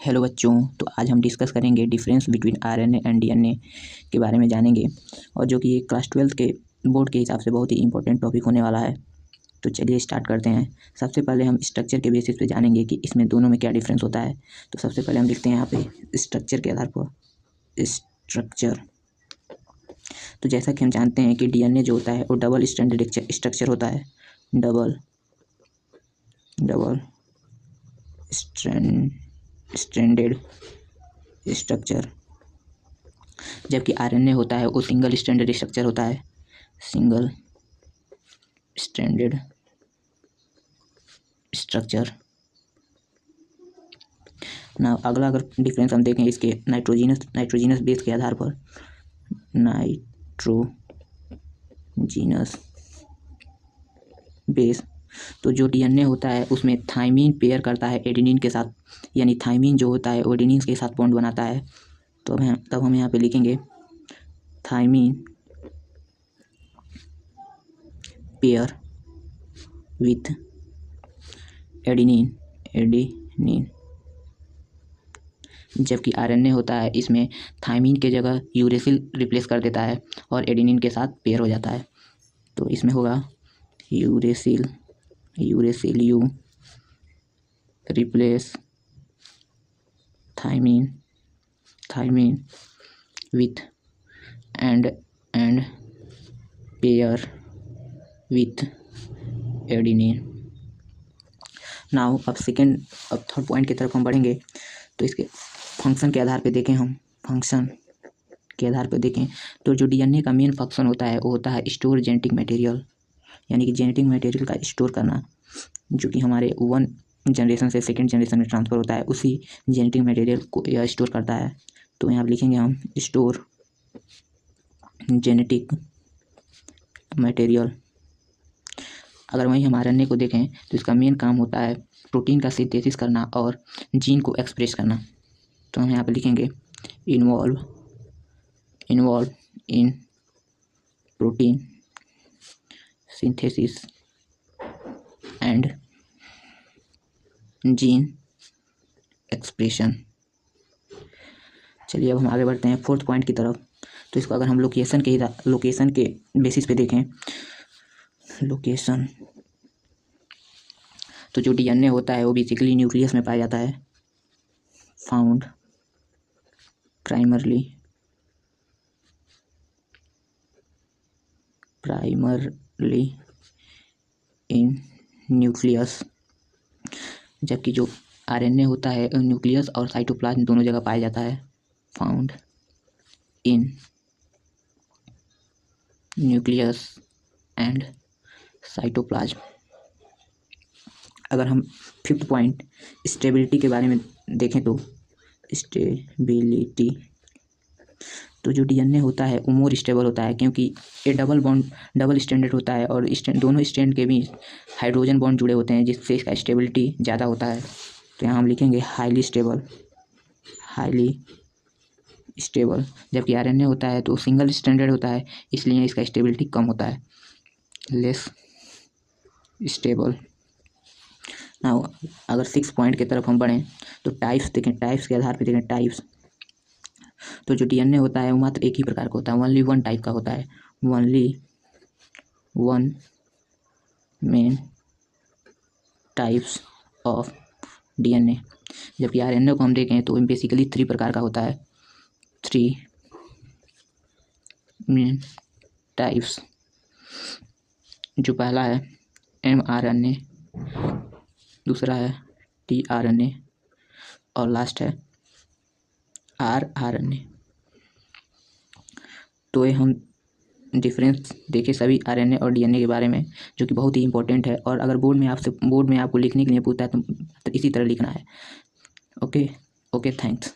Hello बच्चों, तो आज हम डिस्कस करेंगे difference between RNA and DNA के बारे में जानेंगे, और जो कि क्लास 12 के बोर्ड के हिसाब से बहुत ही इंपॉर्टेंट टॉपिक होने वाला है। तो चलिए स्टार्ट करते हैं। सबसे पहले हम स्ट्रक्चर के बेसिस पे जानेंगे कि इसमें दोनों में क्या डिफरेंस होता है। तो सबसे पहले हम लिखते हैं यहाँ पे स्ट्रक्चर के आधार पर स्ट्रक्चर। तो जैसा कि हम जानते हैं कि डीएनए जो होता है वो डबल स्ट्रैंडेड स्ट्रक्चर होता है, डबल स्ट्रैंडेड स्ट्रक्चर, जबकि आरएनए होता है वो सिंगल स्ट्रैंडेड स्ट्रक्चर होता है, सिंगल स्ट्रैंडेड स्ट्रक्चर। ना अगला अगर डिफरेंस हम देखें इसके नाइट्रोजिनस बेस के आधार पर, नाइट्रोजिनस बेस, तो जो डीएनए होता है उसमें थाइमीन पेयर करता है एडेनिन के साथ, यानी थाइमीन जो होता है वो एडेनिन के साथ बॉन्ड बनाता है। तो तब हम यहाँ पे लिखेंगे थाइमीन पेयर विथ एडेनिन, जबकि आरएनए होता है इसमें थाइमीन के जगह यूरेसिल रिप्लेस कर देता है और एडेनिन के साथ पेयर हो जाता है। तो इसमें होगा uracil U replace thymine with and pair with adenine. Now अब थर्ड पॉइंट की तरफ हम बढ़ेंगे। तो इसके फंक्शन के आधार पे देखें, तो जो डीएनए का मेन फंक्शन होता है वो होता है स्टोर जेनेटिक मटेरियल, यानी कि जेनेटिक मटेरियल का स्टोर करना, जो कि हमारे वन जनरेशन से सेकेंड जनरेशन में ट्रांसफ़र होता है, उसी जेनेटिक मटेरियल को यह स्टोर करता है। तो यहाँ लिखेंगे हम स्टोर जेनेटिक मटेरियल। अगर वहीं हम आरएनए को देखें तो इसका मेन काम होता है प्रोटीन का सिंथेसिस करना और जीन को एक्सप्रेस करना। तो हम यहाँ पे लिखेंगे involve in protein synthesis and gene expression. चलिए अब हम आगे बढ़ते हैं फोर्थ पॉइंट की तरफ। तो इसको अगर हम लोकेशन के बेसिस पे देखें, लोकेशन, तो जो डीएनए होता है वो बेसिकली न्यूक्लियस में पाया जाता है, फाउंड प्राइमरली इन न्यूक्लियस, जबकि जो आरएनए होता है न्यूक्लियस और साइटोप्लाज्म दोनों जगह पाया जाता है, found in nucleus and cytoplasm. अगर हम फिफ्थ पॉइंट स्टेबिलिटी के बारे में देखें तो स्टेबिलिटी, तो जो डीएनए होता है वो मोर स्टेबल होता है, क्योंकि ये डबल स्ट्रैंडेड होता है और दोनों स्ट्रैंड के बीच हाइड्रोजन बॉन्ड जुड़े होते हैं, जिससे इसका स्टेबिलिटी ज़्यादा होता है। तो यहाँ हम लिखेंगे हाईली स्टेबल, जबकि आरएनए होता है तो सिंगल स्ट्रैंडेड होता है, इसलिए इसका स्टेबिलिटी कम होता है, लेस स्टेबल। ना अगर 6 पॉइंट की तरफ हम बढ़ें तो टाइप्स देखें, टाइप्स के आधार पर देखें टाइप्स। तो जो डीएनए होता है वो मात्र एक ही प्रकार का होता है, ओनली वन टाइप का होता है, only one main types of DNA, जबकि आरएनए को हम देखें तो बेसिकली 3 प्रकार का होता है, 3 मेन टाइप्स। जो पहला है mRNA, दूसरा है tRNA और लास्ट है rRNA। तो ये हम डिफरेंस देखे सभी आरएनए और डीएनए के बारे में, जो कि बहुत ही इंपॉर्टेंट है, और अगर बोर्ड में आपको लिखने के लिए पूछता है तो इसी तरह लिखना है। Okay, thanks.